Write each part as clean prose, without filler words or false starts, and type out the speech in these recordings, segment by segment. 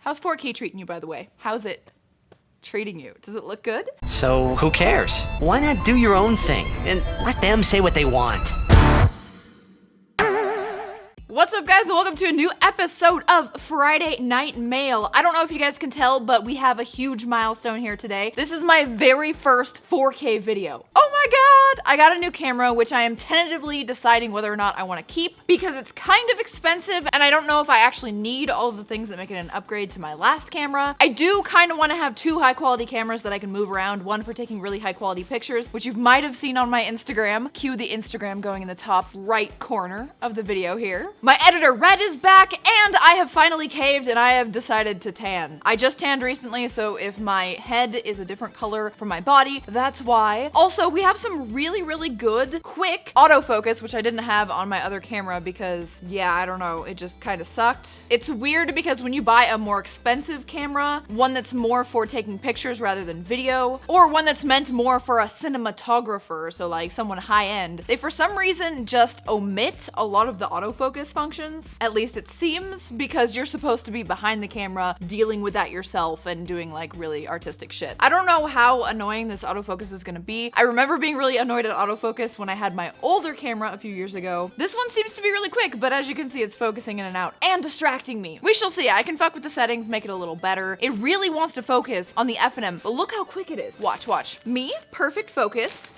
How's 4K treating you, by the way? How's it treating you? Does it look good? So who cares? Why not do your own thing and let them say what they want? What's up, guys, and welcome to a new episode of Friday Night Mail. I don't know if you guys can tell, but we have a huge milestone here today. This is my very first 4K video. Oh my god! I got a new camera, which I am tentatively deciding whether or not I want to keep because it's kind of expensive, and I don't know if I actually need all of the things that make it an upgrade to my last camera. I do kind of want to have two high-quality cameras that I can move around, one for taking really high-quality pictures, which you might have seen on my Instagram. Cue the Instagram going in the top right corner of the video here. My editor Red is back, and I have finally caved and I have decided to tan. I just tanned recently, so if my head is a different color from my body, that's why. Also, we have some really good, quick autofocus, which I didn't have on my other camera because, yeah, I don't know, it just kind of sucked. It's weird because when you buy a more expensive camera, one that's more for taking pictures rather than video, or one that's meant more for a cinematographer, so like someone high-end, they for some reason just omit a lot of the autofocus functions, at least it seems, because you're supposed to be behind the camera dealing with that yourself and doing like really artistic shit. I don't know how annoying this autofocus is gonna be. I remember being really annoyed at autofocus when I had my older camera a few years ago. This one seems to be really quick, but as you can see, it's focusing in and out and distracting me. We shall see. I can fuck with the settings, make it a little better. It really wants to focus on the F&M, but look how quick it is. Watch, watch. Me, perfect focus.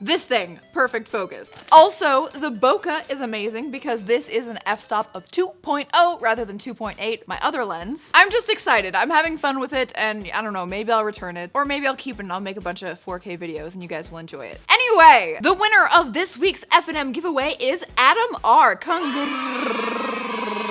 This thing, perfect focus. Also, the bokeh is amazing because this is an f-stop of 2.0 rather than 2.8, my other lens. I'm just excited. I'm having fun with it, and I don't know, maybe I'll return it, or maybe I'll keep it and I'll make a bunch of 4K videos and you guys will enjoy it. Anyway, the winner of this week's F&M giveaway is Adam R.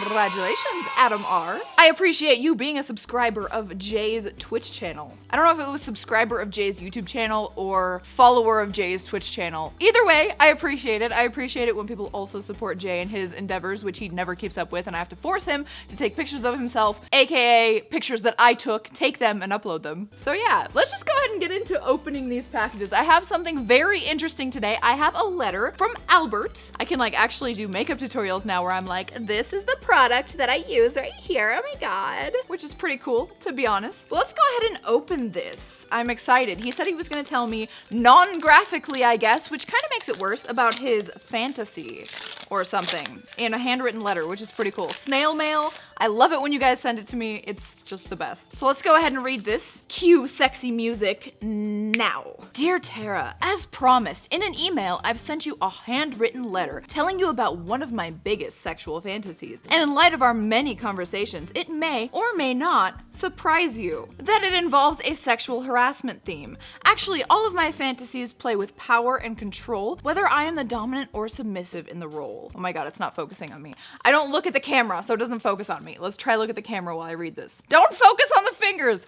Congratulations, Adam R. I appreciate you being a subscriber of Jay's Twitch channel. I don't know if it was subscriber of Jay's YouTube channel or follower of Jay's Twitch channel. Either way, I appreciate it. I appreciate it when people also support Jay in his endeavors, which he never keeps up with, and I have to force him to take pictures of himself, aka pictures that I took, take them and upload them. So yeah, let's just go ahead and get into opening these packages. I have something very interesting today. I have a letter from Albert. I can like actually do makeup tutorials now where I'm like, this is the product that I use right here. Oh my god. Which is pretty cool, to be honest. So let's go ahead and open this. I'm excited. He said he was gonna tell me non-graphically, I guess, which kind of makes it worse, about his fantasy or something in a handwritten letter, which is pretty cool. Snail mail. I love it when you guys send it to me. It's just the best. So let's go ahead and read this. Cue sexy music now. Dear Tara, as promised, in an email, I've sent you a handwritten letter telling you about one of my biggest sexual fantasies. And in light of our many conversations, it may or may not surprise you that it involves a sexual harassment theme. Actually, all of my fantasies play with power and control, whether I am the dominant or submissive in the role. Oh my god, it's not focusing on me. I don't look at the camera, so it doesn't focus on me. Let's try look at the camera while I read this. Don't focus on the fingers!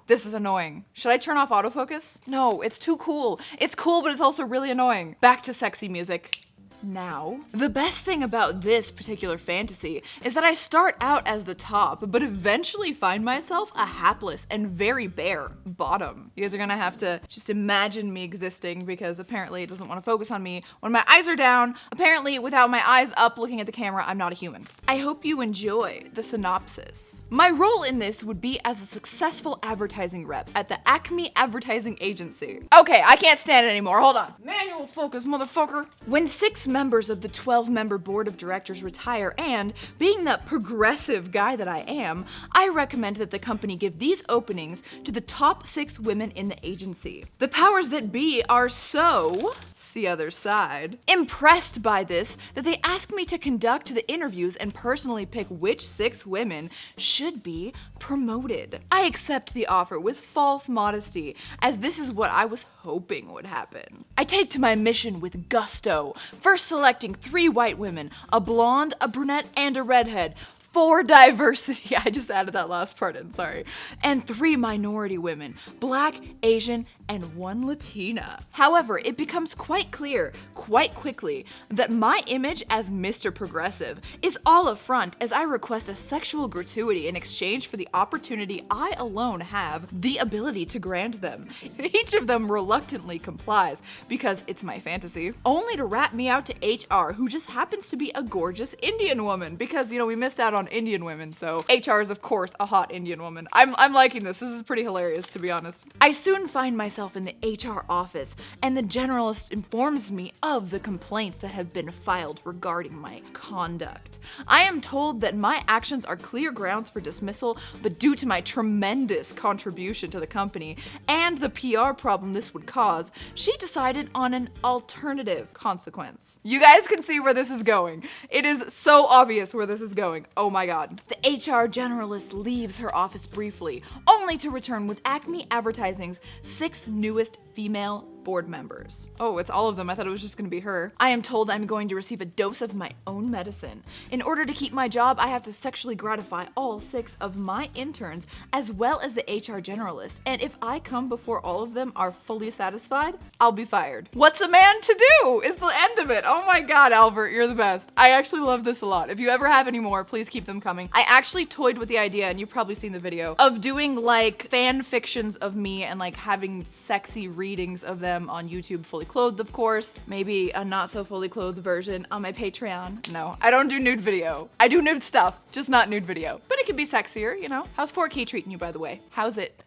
This is annoying. Should I turn off autofocus? No, it's too cool. It's cool, but it's also really annoying. Back to sexy music. Now, the best thing about this particular fantasy is that I start out as the top, but eventually find myself a hapless and very bare bottom. You guys are gonna have to just imagine me existing because apparently it doesn't want to focus on me when my eyes are down. Apparently, without my eyes up looking at the camera, I'm not a human. I hope you enjoy the synopsis. My role in this would be as a successful advertising rep at the Acme Advertising Agency. Okay, I can't stand it anymore. Hold on. Manual focus, motherfucker. When 6 members of the 12-member board of directors retire, and being the progressive guy that I am, I recommend that the company give these openings to the top 6 women in the agency. The powers that be are so, see other side, impressed by this that they ask me to conduct the interviews and personally pick which 6 women should be promoted. I accept the offer with false modesty, as this is what I was hoping would happen. I take to my mission with gusto, first selecting 3 white women, a blonde, a brunette, and a redhead. for diversity. I just added that last part in, sorry. And 3 minority women, Black, Asian, and 1 Latina. However, it becomes quite clear, quite quickly, that my image as Mr. Progressive is all a front as I request a sexual gratuity in exchange for the opportunity I alone have the ability to grant them. Each of them reluctantly complies because it's my fantasy, only to rat me out to HR, who just happens to be a gorgeous Indian woman because, you know, we missed out on on Indian women, so HR is of course a hot Indian woman. I'm liking this. This is pretty hilarious, to be honest. I soon find myself in the HR office, and the generalist informs me of the complaints that have been filed regarding my conduct. I am told that my actions are clear grounds for dismissal, but due to my tremendous contribution to the company and the PR problem this would cause, she decided on an alternative consequence. You guys can see where this is going. It is so obvious where this is going. Oh my god. The HR generalist leaves her office briefly, only to return with Acme Advertising's 6 newest female board members. Oh, it's all of them. I thought it was just gonna be her. I am told I'm going to receive a dose of my own medicine. In order to keep my job, I have to sexually gratify all 6 of my interns, as well as the HR generalist. And if I come before all of them are fully satisfied, I'll be fired. What's a man to do is the end of it. Oh my god, Albert, you're the best. I actually love this a lot. If you ever have any more, please keep them coming. I actually toyed with the idea, and you've probably seen the video, of doing like fan fictions of me and like having sexy readings of them on YouTube, fully clothed, of course. Maybe a not so fully clothed version on my Patreon. No, I don't do nude video. I do nude stuff, just not nude video. But it could be sexier, you know? How's 4K treating you, by the way? How's it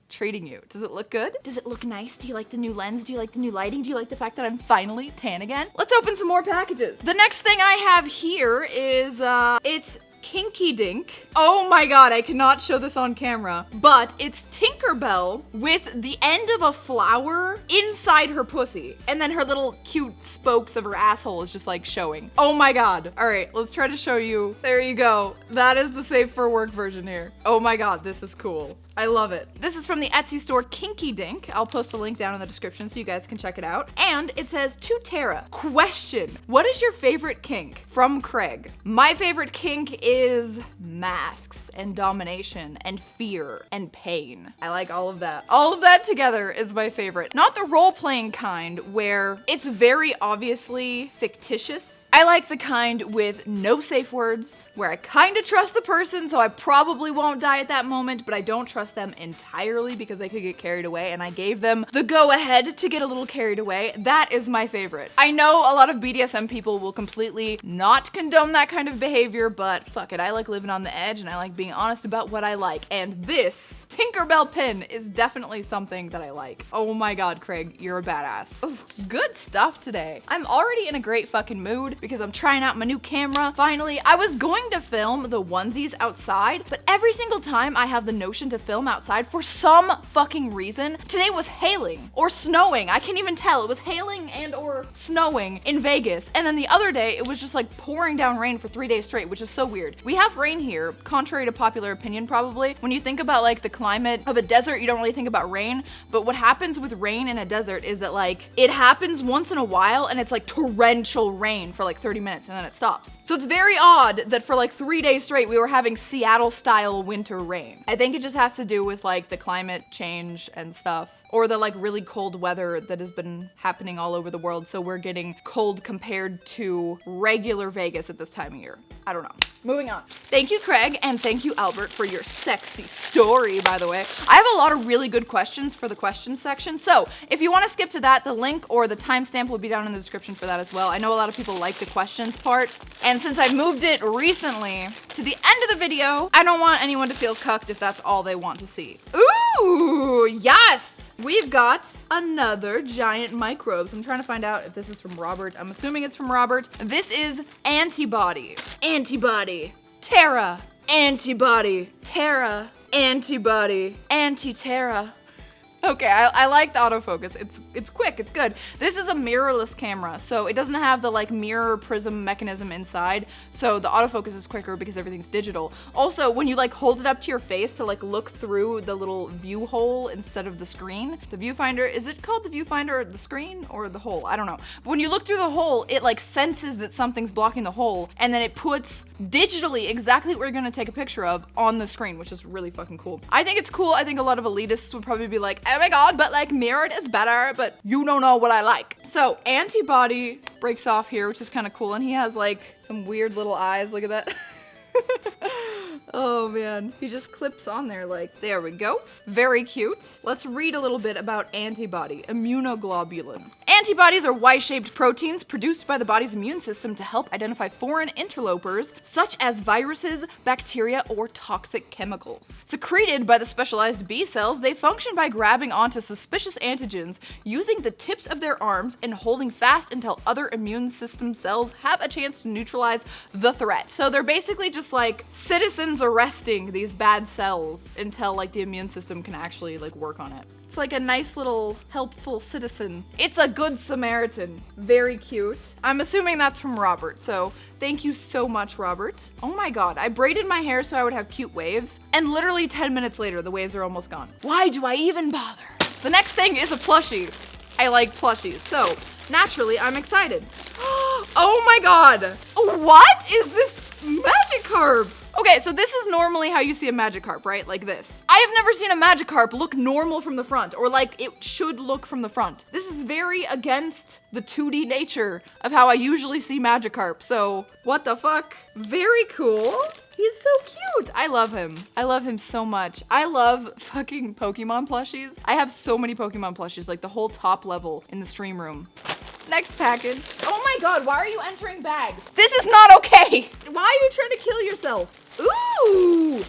treating you? Does it look good? Does it look nice? Do you like the new lens? Do you like the new lighting? Do you like the fact that I'm finally tan again? Let's open some more packages. The next thing I have here is, it's Kinky Dink. Oh my god, I cannot show this on camera, but it's Tinkerbell with the end of a flower inside her pussy, and then her little cute spokes of her asshole is just like showing. Oh my god. All right, let's try to show you. There you go. That is the safe for work version here. Oh my god, this is cool. I love it. This is from the Etsy store Kinky Dink. I'll post a link down in the description so you guys can check it out. And it says, to Tara, question, what is your favorite kink? From Craig. My favorite kink is masks and domination and fear and pain. I like all of that. All of that together is my favorite. Not the role-playing kind where it's very obviously fictitious. I like the kind with no safe words, where I kind of trust the person, so I probably won't die at that moment, but I don't trust them entirely because they could get carried away, and I gave them the go-ahead to get a little carried away. That is my favorite. I know a lot of BDSM people will completely not condone that kind of behavior, but fuck it, I like living on the edge, and I like being honest about what I like, and this Tinkerbell pin is definitely something that I like. Oh my god, Craig, you're a badass. Oof, good stuff today. I'm already in a great fucking mood because I'm trying out my new camera. Finally, I was going to film the onesies outside, but every single time I have the notion to film outside, for some fucking reason, today was hailing or snowing. I can't even tell. It was hailing and or snowing in Vegas. And then the other day, it was just like pouring down rain for 3 days straight, which is so weird. We have rain here, contrary to popular opinion probably. When you think about like the climate of a desert, you don't really think about rain, but what happens with rain in a desert is that like it happens once in a while and it's like torrential rain for like 30 minutes and then it stops. So it's very odd that for like 3 days straight we were having Seattle style winter rain. I think it just has to do with like the climate change and stuff, or the like really cold weather that has been happening all over the world, so we're getting cold compared to regular Vegas at this time of year. I don't know. Moving on. Thank you, Craig, and thank you, Albert, for your sexy story, by the way. I have a lot of really good questions for the questions section, so if you want to skip to that, the link or the timestamp will be down in the description for that as well. I know a lot of people like the questions part, and since I moved it recently to the end of the video, I don't want anyone to feel cucked if that's all they want to see. Ooh, yes! We've got another giant microbes. I'm trying to find out if this is from Robert. I'm assuming it's from Robert. This is antibody. Antibody. Tara. Antibody. Tara. Antibody. Anti-Tara. Okay, I like the autofocus. It's quick, it's good. This is a mirrorless camera, so it doesn't have the like mirror prism mechanism inside, so the autofocus is quicker because everything's digital. Also, when you like hold it up to your face to like look through the little view hole instead of the screen, the viewfinder, is it called the viewfinder or the screen or the hole? I don't know. But when you look through the hole, it like senses that something's blocking the hole, and then it puts digitally exactly what you're gonna take a picture of on the screen, which is really fucking cool. I think it's cool. I think a lot of elitists would probably be like, oh my god, but like mirrored is better, but you don't know what I like. So antibody breaks off here, which is kind of cool, and he has like some weird little eyes. Look at that. Oh man, he just clips on there like, there we go. Very cute. Let's read a little bit about antibody, immunoglobulin. Antibodies are Y-shaped proteins produced by the body's immune system to help identify foreign interlopers, such as viruses, bacteria, or toxic chemicals. Secreted by the specialized B cells, they function by grabbing onto suspicious antigens, using the tips of their arms and holding fast until other immune system cells have a chance to neutralize the threat. So they're basically just like citizens arresting these bad cells until like the immune system can actually like work on it. It's like a nice little helpful citizen. It's a good Samaritan. Very cute. I'm assuming that's from Robert, so thank you so much, Robert. Oh my god, I braided my hair so I would have cute waves, and literally 10 minutes later, the waves are almost gone. Why do I even bother? The next thing is a plushie. I like plushies, so naturally, I'm excited. Oh my god! What is this Magikarp? Okay, so this is normally how you see a Magikarp, right? Like this. I have never seen a Magikarp look normal from the front, or like it should look from the front. This is very against the 2D nature of how I usually see Magikarp, so what the fuck? Very cool. He's so cute. I love him. I love him so much. I love fucking Pokemon plushies. I have so many Pokemon plushies, like the whole top level in the stream room. Next package. Oh my god, why are you entering bags? This is not okay. Why are you trying to kill yourself? Ooh.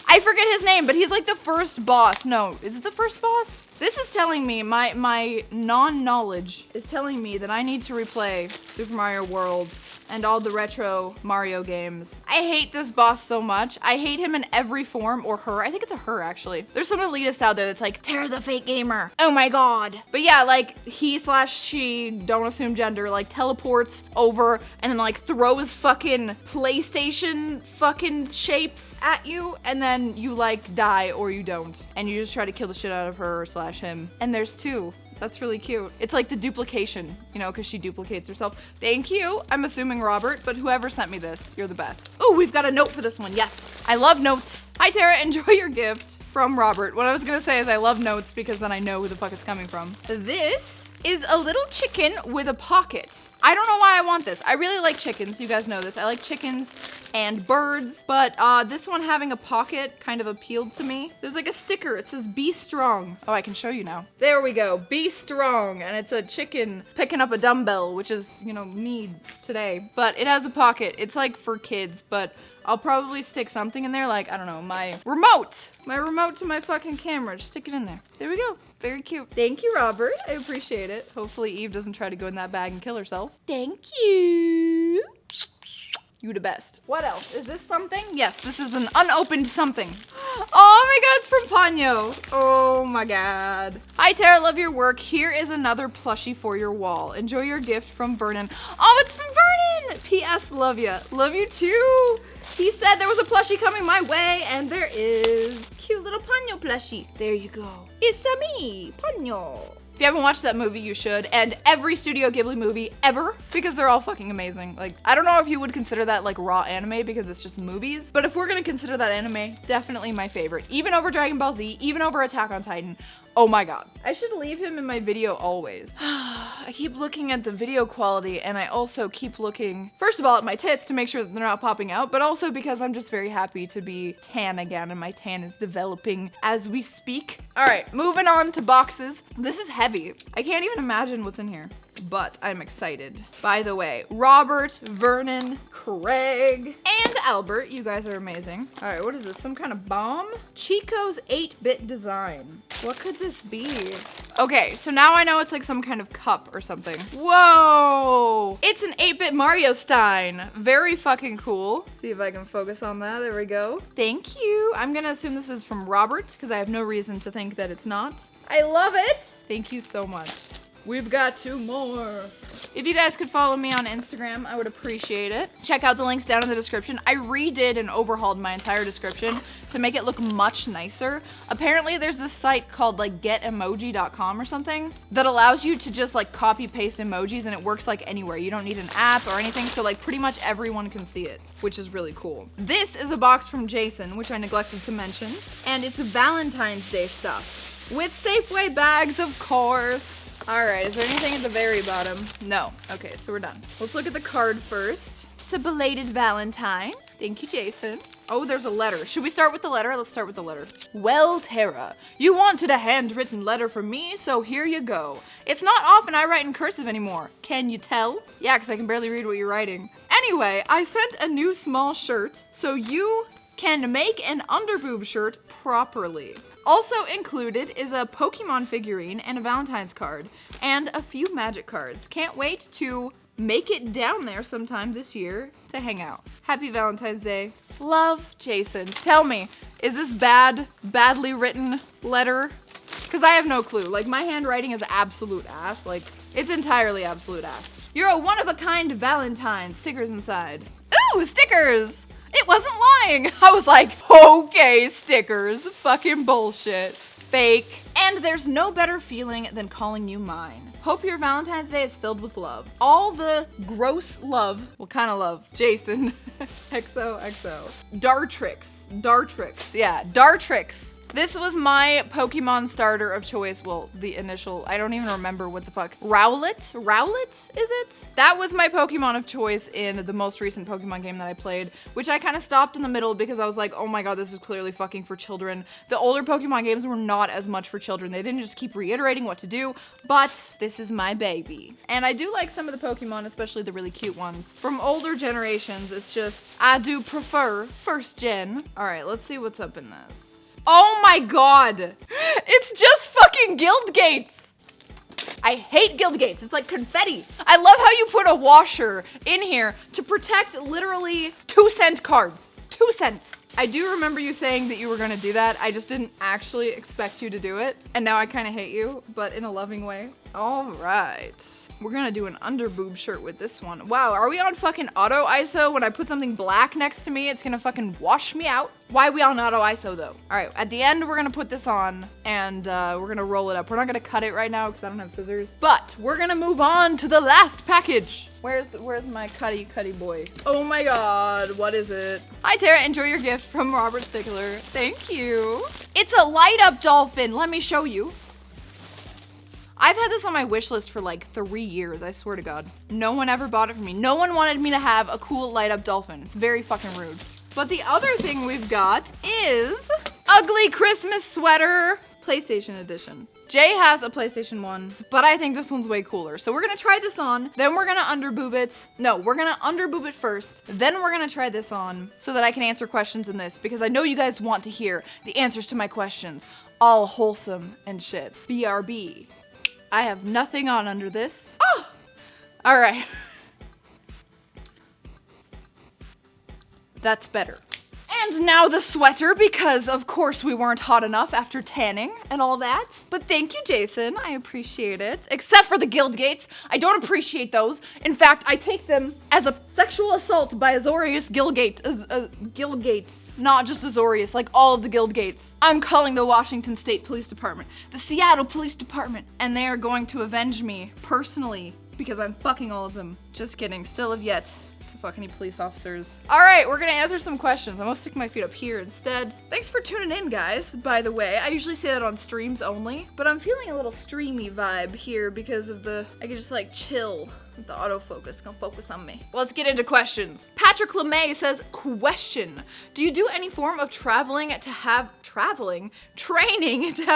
I forget his name, but he's like the first boss. No, is it the first boss? This is telling me, my non-knowledge is telling me that I need to replay Super Mario World and all the retro Mario games. I hate this boss so much. I hate him in every form, or her. I think it's a her, actually. There's some elitist out there that's like, Tara's a fake gamer. Oh my god. But yeah, like, he/she, don't assume gender, like, teleports over and then, like, throws fucking PlayStation fucking shapes at you, and then you, like, die or you don't. And you just try to kill the shit out of her or/him. And there's two. That's really cute. It's like the duplication, you know, because she duplicates herself. Thank you. I'm assuming Robert, but whoever sent me this, you're the best. Oh, we've got a note for this one. Yes. I love notes. Hi, Tara. Enjoy your gift from Robert. What I was going to say is I love notes because then I know who the fuck it's coming from. This is a little chicken with a pocket. I don't know why I want this. I really like chickens. You guys know this. I like chickens and birds, but this one having a pocket kind of appealed to me. There's like a sticker. It says be strong. Oh, I can show you now. There we go. Be strong. And it's a chicken picking up a dumbbell, which is, you know, me today. But it has a pocket. It's like for kids, but I'll probably stick something in there, like, I don't know, my remote to my fucking camera. Just stick it in there. There we go. Very cute. Thank you, Robert. I appreciate it. Hopefully Eve doesn't try to go in that bag and kill herself. Thank you. You the best. What else? Is this something? Yes, this is an unopened something. Oh my god, it's from Ponyo. Oh my god. Hi, Tara, love your work. Here is another plushie for your wall. Enjoy your gift from Vernon. Oh, it's from Vernon! P.S. Love ya. Love you too. He said there was a plushie coming my way, and there is. Cute little Ponyo plushie. There you go. It's a me, Ponyo. If you haven't watched that movie, you should, and every Studio Ghibli movie ever, because they're all fucking amazing. Like, I don't know if you would consider that like raw anime because it's just movies, but if we're gonna consider that anime, definitely my favorite. Even over Dragon Ball Z, even over Attack on Titan. Oh my god. I should leave him in my video always. I keep looking at the video quality, and I also keep looking, first of all, at my tits to make sure that they're not popping out, but also because I'm just very happy to be tan again, and my tan is developing as we speak. All right, moving on to boxes. This is heavy. I can't even imagine what's in here, but I'm excited. By the way, Robert, Vernon, Craig, and Albert, you guys are amazing. All right, what is this? Some kind of bomb? Chico's 8-bit design. What could this be? Okay, so now I know it's like some kind of cup or something. Whoa! It's an 8-bit Mario Stein. Very fucking cool. See if I can focus on that. There we go. Thank you. I'm gonna assume this is from Robert because I have no reason to think that it's not. I love it. Thank you so much. We've got 2 more. If you guys could follow me on Instagram, I would appreciate it. Check out the links down in the description. I redid and overhauled my entire description to make it look much nicer. Apparently there's this site called like getemoji.com or something that allows you to just like copy paste emojis, and it works like anywhere. You don't need an app or anything, so like pretty much everyone can see it, which is really cool. This is a box from Jason, which I neglected to mention, and it's Valentine's Day stuff with Safeway bags, of course. All right, is there anything at the very bottom? No. Okay, so we're done. Let's look at the card first. It's a belated Valentine. Thank you, Jason. Oh, there's a letter. Should we start with the letter? Let's start with the letter. Well, Tara, you wanted a handwritten letter from me, so here you go. It's not often I write in cursive anymore. Can you tell? Yeah, because I can barely read what you're writing. Anyway, I sent a new small shirt, so you can make an underboob shirt properly. Also included is a Pokemon figurine and a Valentine's card, and a few magic cards. Can't wait to make it down there sometime this year to hang out. Happy Valentine's Day. Love, Jason. Tell me, is this badly written letter? Because I have no clue. Like, my handwriting is absolute ass. Like, it's entirely absolute ass. You're a one-of-a-kind Valentine. Stickers inside. Ooh, stickers! It wasn't lying. I was like, okay, stickers. Fucking bullshit. Fake. And there's no better feeling than calling you mine. Hope your Valentine's Day is filled with love. All the gross love. What kind of love? Jason. XOXO. Dartrix. Yeah, Dartrix. This was my Pokemon starter of choice. Well, the initial, I don't even remember what the fuck. Rowlet? Is it? That was my Pokemon of choice in the most recent Pokemon game that I played, which I kind of stopped in the middle because I was like, oh my god, this is clearly fucking for children. The older Pokemon games were not as much for children. They didn't just keep reiterating what to do, but this is my baby. And I do like some of the Pokemon, especially the really cute ones. From older generations, it's just, I do prefer first gen. All right, let's see what's up in this. Oh my god! It's just fucking guild gates! I hate guild gates. It's like confetti. I love how you put a washer in here to protect literally 2-cent cards. 2 cents. I do remember you saying that you were gonna do that. I just didn't actually expect you to do it. And now I kind of hate you, but in a loving way. All right. We're gonna do an underboob shirt with this one. Wow, are we on fucking auto ISO? When I put something black next to me, it's gonna fucking wash me out. Why are we on auto ISO though? All right, at the end, we're gonna put this on and we're gonna roll it up. We're not gonna cut it right now because I don't have scissors, but we're gonna move on to the last package. Where's my cutty boy? Oh my god, what is it? Hi Tara, enjoy your gift from Robert Stickler. Thank you. It's a light up dolphin. Let me show you. I've had this on my wish list for like 3 years, I swear to god. No one ever bought it for me. No one wanted me to have a cool light up dolphin. It's very fucking rude. But the other thing we've got is ugly Christmas sweater, PlayStation edition. Jay has a PlayStation 1, but I think this one's way cooler. So we're gonna try this on, then we're gonna underboob it. No, we're gonna underboob it first, then we're gonna try this on so that I can answer questions in this because I know you guys want to hear the answers to my questions. All wholesome and shit. BRB. I have nothing on under this. Oh! All right. That's better. And now the sweater, because of course we weren't hot enough after tanning and all that. But thank you, Jason. I appreciate it. Except for the guild gates. I don't appreciate those. In fact, I take them as a sexual assault by Azorius guild gates. Not just Azorius, like all of the guild gates. I'm calling the Washington State Police Department, the Seattle Police Department, and they are going to avenge me personally because I'm fucking all of them. Just kidding. Still have yet to fuck any police officers. All right, we're gonna answer some questions. I'm gonna stick my feet up here instead. Thanks for tuning in, guys, by the way. I usually say that on streams only, but I'm feeling a little streamy vibe here because of I can just like chill with the autofocus. Gonna focus on me. Let's get into questions. Patrick LeMay says, question, do you do any form of training to have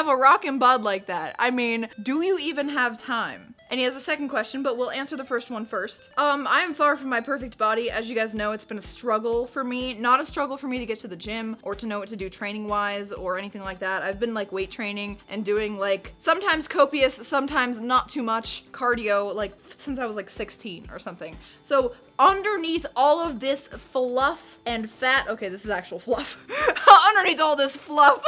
a rockin' bod like that? I mean, do you even have time? And he has a second question, but we'll answer the first one first. I am far from my perfect body. As you guys know, it's been a struggle for me. Not a struggle for me to get to the gym or to know what to do training-wise or anything like that. I've been like weight training and doing like sometimes copious, sometimes not too much cardio, like since I was like 16 or something. So underneath all of this fluff and fat, okay, this is actual fluff. Underneath all this fluff,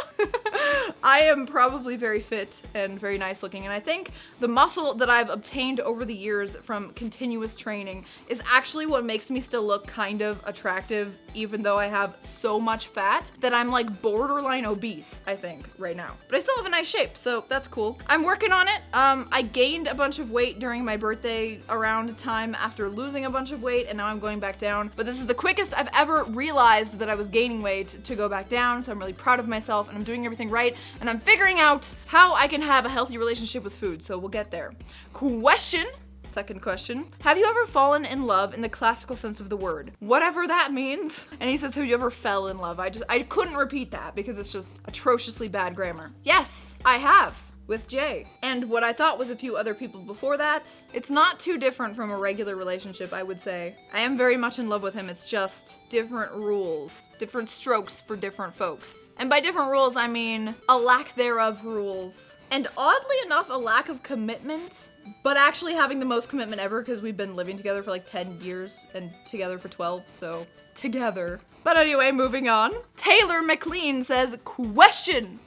I am probably very fit and very nice looking. And I think the muscle that I've obtained over the years from continuous training is actually what makes me still look kind of attractive, even though I have so much fat that I'm like borderline obese, I think, right now. But I still have a nice shape, so that's cool. I'm working on it. I gained a bunch of weight during my birthday around time after losing a bunch of weight, and now I'm going back down. But this is the quickest I've ever realized that I was gaining weight to go back down, so I'm really proud of myself, and I'm doing everything right, and I'm figuring out how I can have a healthy relationship with food, so we'll get there. Question Second question. Have you ever fallen in love in the classical sense of the word? Whatever that means. And he says, have you ever fell in love? I couldn't repeat that because it's just atrociously bad grammar. Yes, I have. With Jay. And what I thought was a few other people before that. It's not too different from a regular relationship, I would say. I am very much in love with him. It's just different rules, different strokes for different folks. And by different rules, I mean a lack thereof rules. And oddly enough, a lack of commitment, but actually having the most commitment ever because we've been living together for like 10 years and together for 12, so together. But anyway, moving on. Taylor McLean says, question.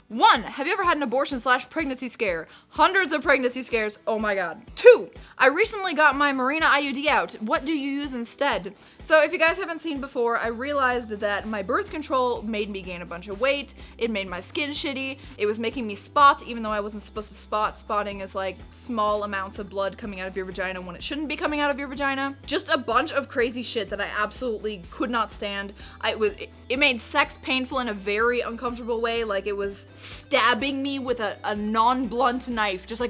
1. Have you ever had an abortion/pregnancy scare? Hundreds of pregnancy scares. Oh my god. 2. I recently got my Mirena IUD out. What do you use instead? So if you guys haven't seen before, I realized that my birth control made me gain a bunch of weight. It made my skin shitty. It was making me spot, even though I wasn't supposed to spot. Spotting is like small amounts of blood coming out of your vagina when it shouldn't be coming out of your vagina. Just a bunch of crazy shit that I absolutely could not stand. It made sex painful in a very uncomfortable way. Like it was stabbing me with a non-blunt knife, just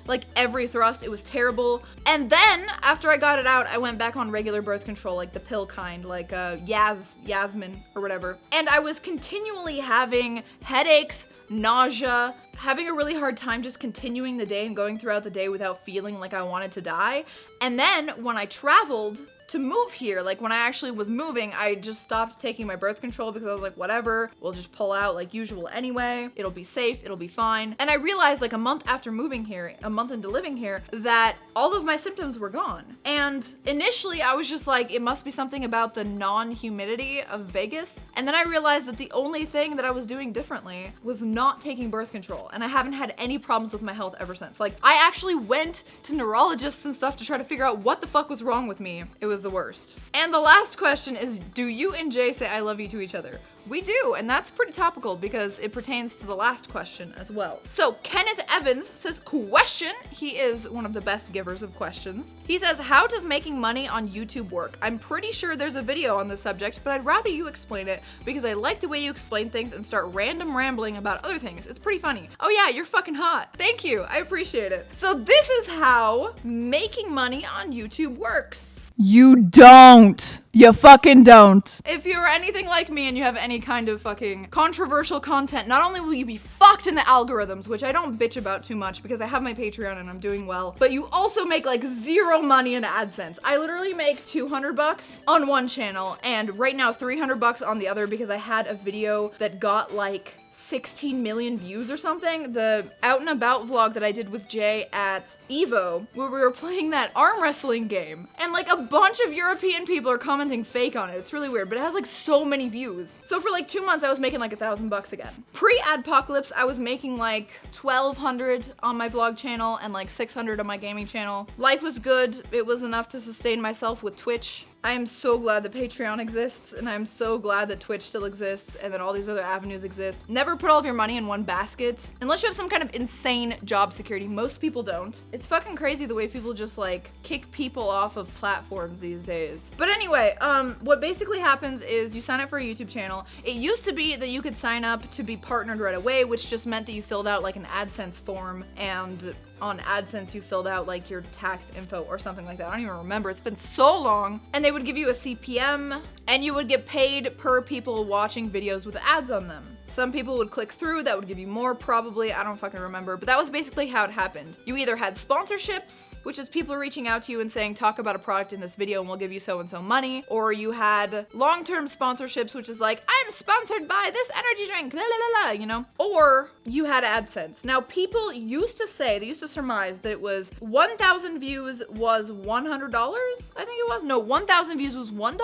like every thrust. It was terrible. And then after I got it out, I went back on regular birth control, like the pill kind, like Yasmin or whatever. And I was continually having headaches, nausea, having a really hard time just continuing the day and going throughout the day without feeling like I wanted to die. And then when I traveled to move here, like when I actually was moving, I just stopped taking my birth control because I was like, whatever, we'll just pull out like usual anyway. It'll be safe, it'll be fine. And I realized like a month after moving here, a month into living here, that all of my symptoms were gone. And initially I was just like, it must be something about the non-humidity of Vegas. And then I realized that the only thing that I was doing differently was not taking birth control. And I haven't had any problems with my health ever since. Like I actually went to neurologists and stuff to try to figure out what the fuck was wrong with me. It was the worst. And the last question is, do you and Jay say I love you to each other? We do, and that's pretty topical because it pertains to the last question as well. So Kenneth Evans says, question. He is one of the best givers of questions. He says, how does making money on YouTube work? I'm pretty sure there's a video on this subject, but I'd rather you explain it because I like the way you explain things and start random rambling about other things. It's pretty funny. Oh yeah, you're fucking hot. Thank you, I appreciate it. So this is how making money on YouTube works. You don't. You fucking don't. If you're anything like me and you have any kind of fucking controversial content, not only will you be fucked in the algorithms, which I don't bitch about too much because I have my Patreon and I'm doing well, but you also make like zero money in AdSense. I literally make $200 on one channel and right now $300 on the other because I had a video that got like 16 million views or something. The out and about vlog that I did with Jay at Evo, where we were playing that arm wrestling game, and like a bunch of European people are commenting fake on it. It's really weird, but it has like so many views. So for like 2 months, I was making like $1,000 again. Pre-adpocalypse, I was making like 1,200 on my vlog channel and like 600 on my gaming channel. Life was good. It was enough to sustain myself with Twitch. I am so glad that Patreon exists, and I'm so glad that Twitch still exists, and that all these other avenues exist. Never put all of your money in one basket, unless you have some kind of insane job security. Most people don't. It's fucking crazy the way people just like kick people off of platforms these days. But anyway, what basically happens is you sign up for a YouTube channel. It used to be that you could sign up to be partnered right away, which just meant that you filled out like an AdSense form, and on AdSense you filled out like your tax info or something like that. I don't even remember. It's been so long. And they would give you a CPM and you would get paid per people watching videos with ads on them. Some people would click through, that would give you more probably, I don't fucking remember, but that was basically how it happened. You either had sponsorships, which is people reaching out to you and saying, talk about a product in this video and we'll give you so and so money, or you had long-term sponsorships, which is like, I'm sponsored by this energy drink, la la la la, you know? Or you had AdSense. Now people used to say, they used to surmise that it was 1,000 views was $100, I think it was. No, 1,000 views was $1?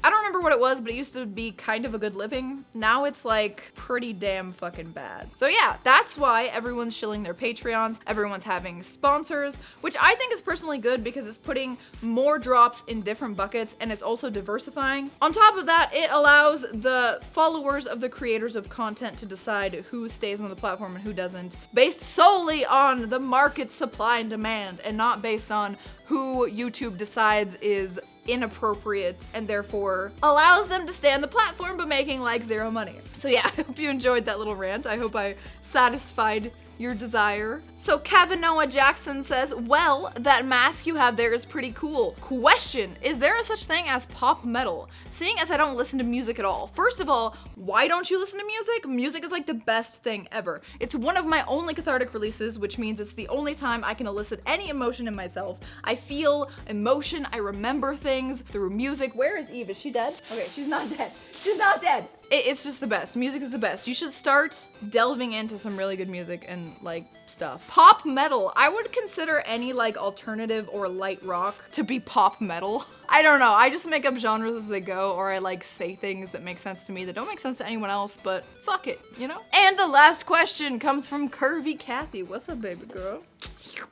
I don't remember what it was, but it used to be kind of a good living. Now it's like pretty damn fucking bad. So yeah, that's why everyone's shilling their Patreons, everyone's having sponsors, which I think is personally good because it's putting more drops in different buckets and it's also diversifying. On top of that, it allows the followers of the creators of content to decide who stays on the platform and who doesn't, based solely on the market supply and demand and not based on who YouTube decides is inappropriate and therefore allows them to stay on the platform but making like zero money. So yeah, I hope you enjoyed that little rant. I hope I satisfied your desire. So Kevin Noah Jackson says, well, that mask you have there is pretty cool. Question, is there a such thing as pop metal? Seeing as I don't listen to music at all. First of all, why don't you listen to music? Music is like the best thing ever. It's one of my only cathartic releases, which means it's the only time I can elicit any emotion in myself. I feel emotion, I remember things through music. Where is Eve? Is she dead? Okay, she's not dead. She's not dead. It's just the best. Music is the best. You should start delving into some really good music and like stuff. Pop metal. I would consider any like alternative or light rock to be pop metal. I don't know. I just make up genres as they go, or I like say things that make sense to me that don't make sense to anyone else, but fuck it, you know? And the last question comes from Curvy Kathy. What's up, baby girl?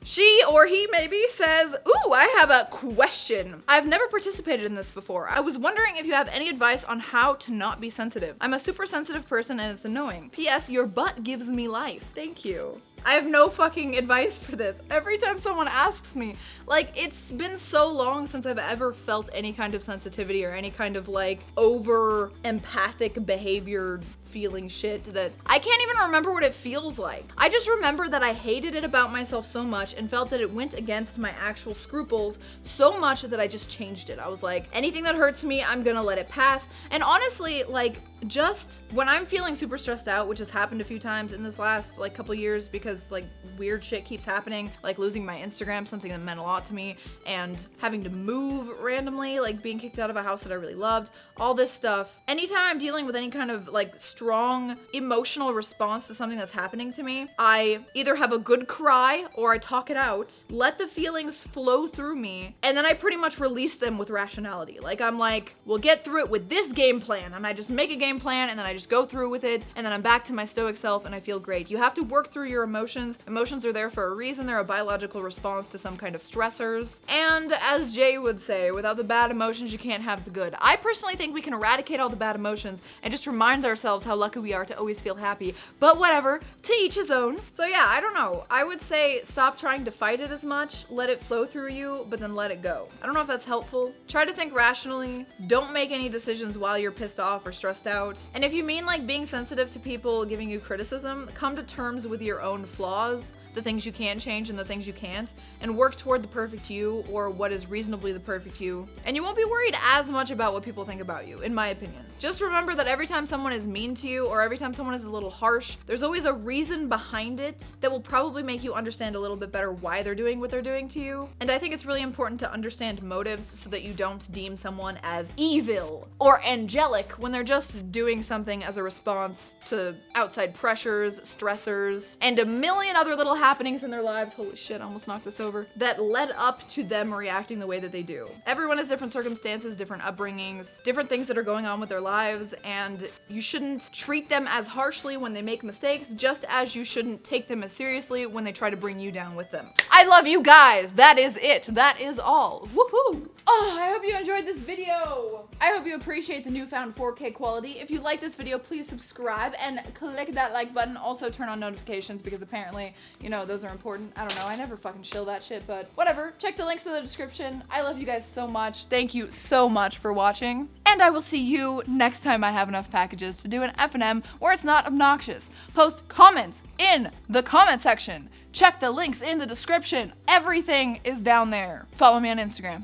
She or he maybe says, ooh, I have a question. I've never participated in this before. I was wondering if you have any advice on how to not be sensitive. I'm a super sensitive person and it's annoying. P.S. Your butt gives me life. Thank you. I have no fucking advice for this. Every time someone asks me, like, it's been so long since I've ever felt any kind of sensitivity or any kind of like over empathic behavior feeling shit that I can't even remember what it feels like. I just remember that I hated it about myself so much and felt that it went against my actual scruples so much that I just changed it. I was like, anything that hurts me, I'm gonna let it pass. And honestly, like, just when I'm feeling super stressed out, which has happened a few times in this last like couple years because like weird shit keeps happening, like losing my Instagram, something that meant a lot to me, and having to move randomly, like being kicked out of a house that I really loved, all this stuff. Anytime I'm dealing with any kind of like strong emotional response to something that's happening to me, I either have a good cry or I talk it out, let the feelings flow through me, and then I pretty much release them with rationality. Like I'm like, we'll get through it with this game plan, and I just make a game plan and then I just go through with it, and then I'm back to my stoic self and I feel great. You have to work through your emotions. Emotions are there for a reason. They're a biological response to some kind of stressors. And as Jay would say, without the bad emotions, you can't have the good. I personally think we can eradicate all the bad emotions and just remind ourselves how lucky we are to always feel happy. But whatever, to each his own. So yeah, I don't know. I would say stop trying to fight it as much. Let it flow through you, but then let it go. I don't know if that's helpful. Try to think rationally. Don't make any decisions while you're pissed off or stressed out. And if you mean like being sensitive to people giving you criticism, come to terms with your own flaws, the things you can change and the things you can't, and work toward the perfect you, or what is reasonably the perfect you. And you won't be worried as much about what people think about you, in my opinion. Just remember that every time someone is mean to you, or every time someone is a little harsh, there's always a reason behind it that will probably make you understand a little bit better why they're doing what they're doing to you. And I think it's really important to understand motives so that you don't deem someone as evil or angelic when they're just doing something as a response to outside pressures, stressors, and a million other little happenings in their lives, holy shit, I almost knocked this over, that led up to them reacting the way that they do. Everyone has different circumstances, different upbringings, different things that are going on with their lives, and you shouldn't treat them as harshly when they make mistakes, just as you shouldn't take them as seriously when they try to bring you down with them. I love you guys. That is it. That is all. Woohoo! Oh, I hope you enjoyed this video. I hope you appreciate the newfound 4K quality. If you like this video, please subscribe and click that like button. Also turn on notifications because apparently, you know, those are important. I don't know. I never fucking shill that shit, but whatever. Check the links in the description. I love you guys so much. Thank you so much for watching. And I will see you next time I have enough packages to do an F&M where it's not obnoxious. Post comments in the comment section. Check the links in the description. Everything is down there. Follow me on Instagram.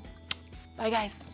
Bye, guys.